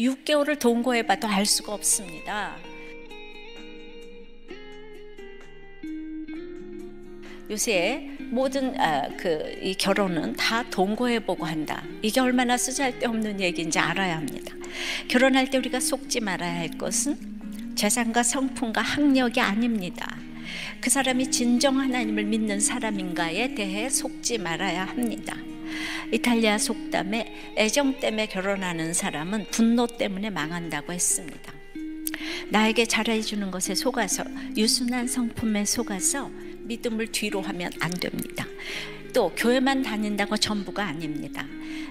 6개월을 동거해봐도 알 수가 없습니다. 요새 모든 이 결혼은 다 동거해보고 한다. 이게 얼마나 쓰잘데없는 얘기인지 알아야 합니다. 결혼할 때 우리가 속지 말아야 할 것은 재산과 성품과 학력이 아닙니다. 그 사람이 진정 하나님을 믿는 사람인가에 대해 속지 말아야 합니다. 이탈리아 속담에 애정 때문에 결혼하는 사람은 분노 때문에 망한다고 했습니다. 나에게 잘해주는 것에 속아서, 유순한 성품에 속아서 믿음을 뒤로 하면 안 됩니다. 또 교회만 다닌다고 전부가 아닙니다.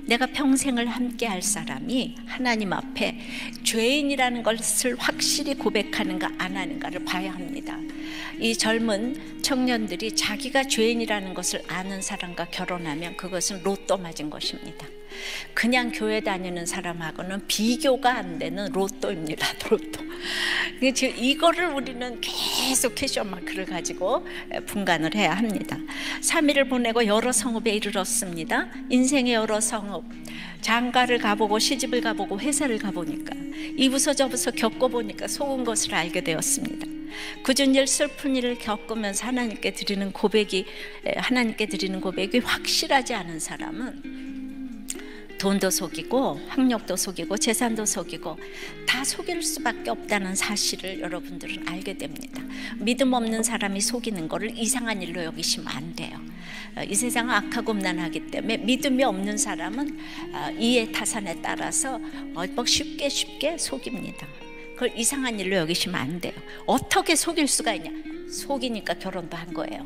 내가 평생을 함께 할 사람이 하나님 앞에 죄인이라는 것을 확실히 고백하는가 안 하는가를 봐야 합니다. 이 젊은 청년들이 자기가 죄인이라는 것을 아는 사람과 결혼하면 그것은 로또 맞은 것입니다. 그냥 교회 다니는 사람하고는 비교가 안 되는 로또입니다. 로또. 이거를 우리는 계속 퀘스천마크를 가지고 분간을 해야 합니다. 3일을 보내고 여러 성읍에 이르렀습니다. 인생의 여러 성읍, 장가를 가보고 시집을 가보고 회사를 가보니까 이부서 저부서 겪어보니까 속은 것을 알게 되었습니다. 굳은 일, 슬픈 일을 겪으면서 하나님께 드리는 고백이 확실하지 않은 사람은 돈도 속이고 학력도 속이고 재산도 속이고 다 속일 수밖에 없다는 사실을 여러분들은 알게 됩니다. 믿음 없는 사람이 속이는 것을 이상한 일로 여기시면 안 돼요. 이 세상은 악하고 음란하기 때문에 믿음이 없는 사람은 이해 타산에 따라서 쉽게 속입니다. 그걸 이상한 일로 여기시면 안 돼요. 어떻게 속일 수가 있냐? 속이니까 결혼도 한 거예요.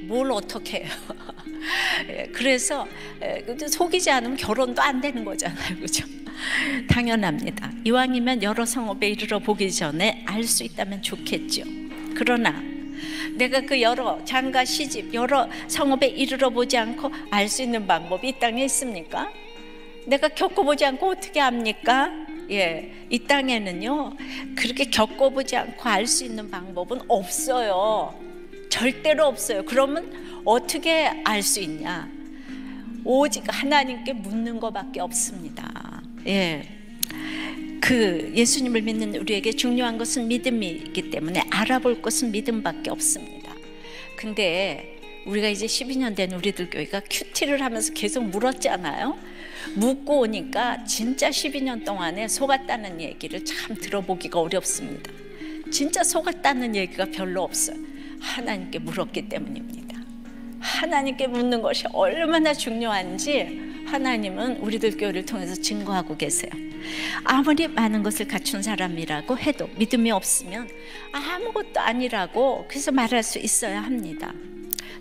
뭘 어떻게 해요? 그래서 속이지 않으면 결혼도 안 되는 거잖아요, 그죠? 당연합니다. 이왕이면 여러 성읍에 이르러 보기 전에 알 수 있다면 좋겠죠. 그러나 내가 그 여러 장가 시집 여러 성읍에 이르러 보지 않고 알 수 있는 방법이 이 땅에 있습니까? 내가 겪어보지 않고 어떻게 압니까? 이 땅에는요 그렇게 겪어보지 않고 알 수 있는 방법은 없어요. 절대로 없어요. 그러면 어떻게 알 수 있냐? 오직 하나님께 묻는 것밖에 없습니다. 예수님을 믿는 우리에게 중요한 것은 믿음이기 때문에 알아볼 것은 믿음밖에 없습니다. 근데 우리가 이제 12년 된 우리들 교회가 큐티를 하면서 계속 물었잖아요. 묻고 오니까 진짜 12년 동안에 속았다는 얘기를 참 들어보기가 어렵습니다. 진짜 속았다는 얘기가 별로 없어요. 하나님께 물었기 때문입니다. 하나님께 묻는 것이 얼마나 중요한지 하나님은 우리들 교회를 통해서 증거하고 계세요. 아무리 많은 것을 갖춘 사람이라고 해도 믿음이 없으면 아무것도 아니라고 그래서 말할 수 있어야 합니다.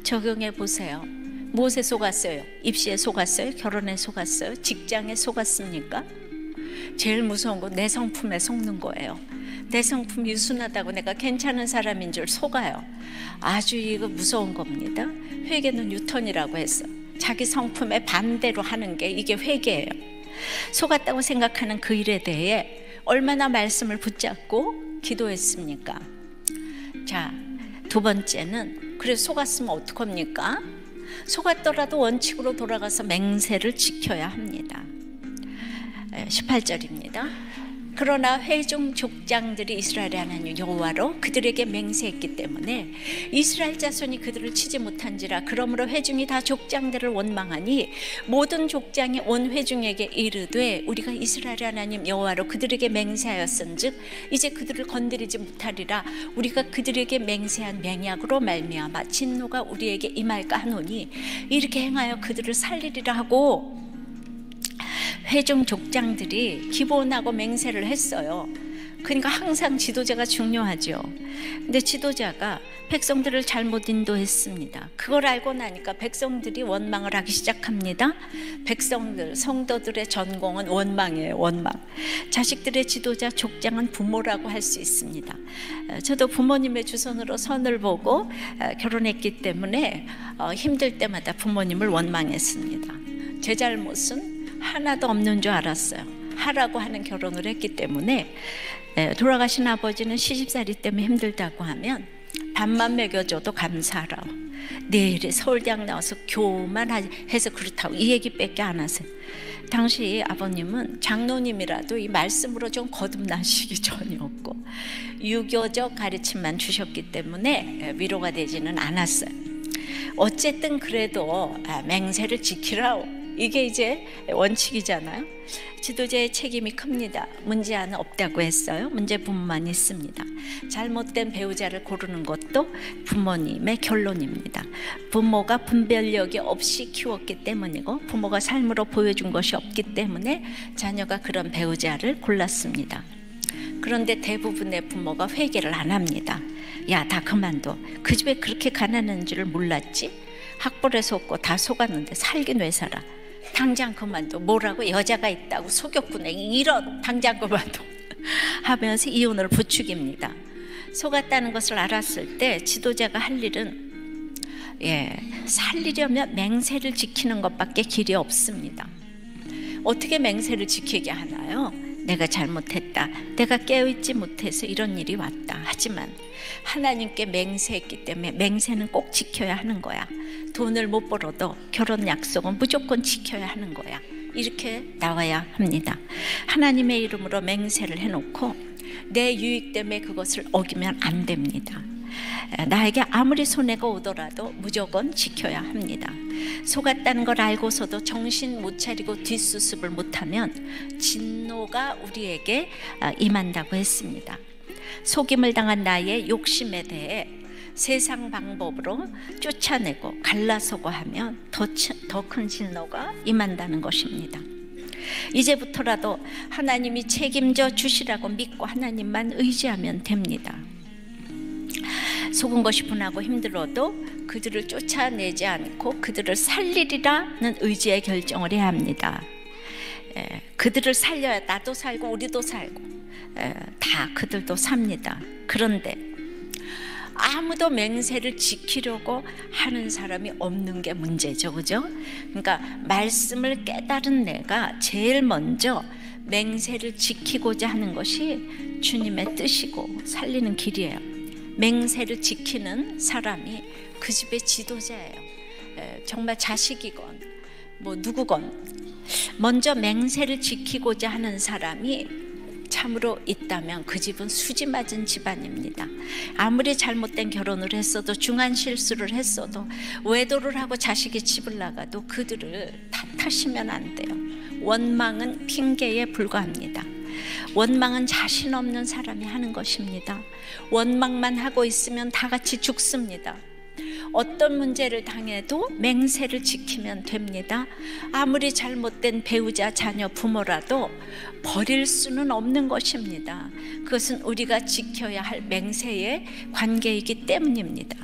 적용해 보세요. 무엇에 속았어요? 입시에 속았어요? 결혼에 속았어요? 직장에 속았습니까? 제일 무서운 건 내 성품에 속는 거예요. 내 성품 유순하다고 내가 괜찮은 사람인 줄 속아요. 아주 이거 무서운 겁니다. 회개는 뉴턴이라고 했어. 자기 성품에 반대로 하는 게 이게 회개예요. 속았다고 생각하는 그 일에 대해 얼마나 말씀을 붙잡고 기도했습니까? 자, 두 번째는 그래서 속았으면 어떡합니까? 속았더라도 원칙으로 돌아가서 맹세를 지켜야 합니다. 18절입니다. 그러나 회중 족장들이 이스라엘의 하나님 여호와로 그들에게 맹세했기 때문에 이스라엘 자손이 그들을 치지 못한지라. 그러므로 회중이 다 족장들을 원망하니 모든 족장이 온 회중에게 이르되 우리가 이스라엘의 하나님 여호와로 그들에게 맹세하였은즉 이제 그들을 건드리지 못하리라. 우리가 그들에게 맹세한 맹약으로 말미암아 진노가 우리에게 임할까 하노니 이렇게 행하여 그들을 살리리라 하고 회중 족장들이 기본하고 맹세를 했어요. 그러니까 항상 지도자가 중요하죠. 근데 지도자가 백성들을 잘못 인도했습니다. 그걸 알고 나니까 백성들이 원망을 하기 시작합니다. 백성들, 성도들의 전공은 원망이에요. 원망. 자식들의 지도자, 족장은 부모라고 할 수 있습니다. 저도 부모님의 주선으로 선을 보고 결혼했기 때문에 힘들 때마다 부모님을 원망했습니다. 제 잘못은 하나도 없는 줄 알았어요. 하라고 하는 결혼을 했기 때문에. 돌아가신 아버지는 시집살이 때문에 힘들다고 하면 밥만 먹여줘도 감사하라고, 내일에 서울대학 나와서 교만 해서 그렇다고 이 얘기밖에 안 하세요. 당시 아버님은 장로님이라도 이 말씀으로 좀 거듭나시기 전이었고 유교적 가르침만 주셨기 때문에 위로가 되지는 않았어요. 어쨌든 그래도 맹세를 지키라, 이게 이제 원칙이잖아요. 지도자의 책임이 큽니다. 문제는 없다고 했어요. 문제 부모만 있습니다. 잘못된 배우자를 고르는 것도 부모님의 결론입니다. 부모가 분별력이 없이 키웠기 때문이고 부모가 삶으로 보여준 것이 없기 때문에 자녀가 그런 배우자를 골랐습니다. 그런데 대부분의 부모가 회개를 안 합니다. 야, 다 그만둬. 그 집에 그렇게 가난한 줄 몰랐지? 학벌에 속고 다 속았는데 살긴 왜 살아? 당장 그만둬. 뭐라고? 여자가 있다고 속였구나. 이런, 당장 그만둬 하면서 이혼을 부추깁니다. 속았다는 것을 알았을 때 지도자가 할 일은 살리려면 맹세를 지키는 것밖에 길이 없습니다. 어떻게 맹세를 지키게 하나요? 내가 잘못했다, 내가 깨어있지 못해서 이런 일이 왔다. 하지만 하나님께 맹세했기 때문에 맹세는 꼭 지켜야 하는 거야. 돈을 못 벌어도 결혼 약속은 무조건 지켜야 하는 거야. 이렇게 나와야 합니다. 하나님의 이름으로 맹세를 해놓고 내 유익 때문에 그것을 어기면 안 됩니다. 나에게 아무리 손해가 오더라도 무조건 지켜야 합니다. 속았다는 걸 알고서도 정신 못 차리고 뒷수습을 못하면 진노가 우리에게 임한다고 했습니다. 속임을 당한 나의 욕심에 대해 세상 방법으로 쫓아내고 갈라서고 하면 더 큰 진노가 임한다는 것입니다. 이제부터라도 하나님이 책임져 주시라고 믿고 하나님만 의지하면 됩니다. 속은 것이 분하고 힘들어도 그들을 쫓아내지 않고 그들을 살리리라는 의지의 결정을 해야 합니다. 그들을 살려야 나도 살고 우리도 살고 다 그들도 삽니다. 그런데 아무도 맹세를 지키려고 하는 사람이 없는 게 문제죠, 그죠? 그러니까 말씀을 깨달은 내가 제일 먼저 맹세를 지키고자 하는 것이 주님의 뜻이고 살리는 길이에요. 맹세를 지키는 사람이 그 집의 지도자예요. 정말 자식이건 뭐 누구건 먼저 맹세를 지키고자 하는 사람이 참으로 있다면 그 집은 수지 맞은 집안입니다. 아무리 잘못된 결혼을 했어도 중한 실수를 했어도 외도를 하고 자식이 집을 나가도 그들을 탓하시면 안 돼요. 원망은 핑계에 불과합니다. 원망은 자신 없는 사람이 하는 것입니다. 원망만 하고 있으면 다 같이 죽습니다. 어떤 문제를 당해도 맹세를 지키면 됩니다. 아무리 잘못된 배우자, 자녀, 부모라도 버릴 수는 없는 것입니다. 그것은 우리가 지켜야 할 맹세의 관계이기 때문입니다.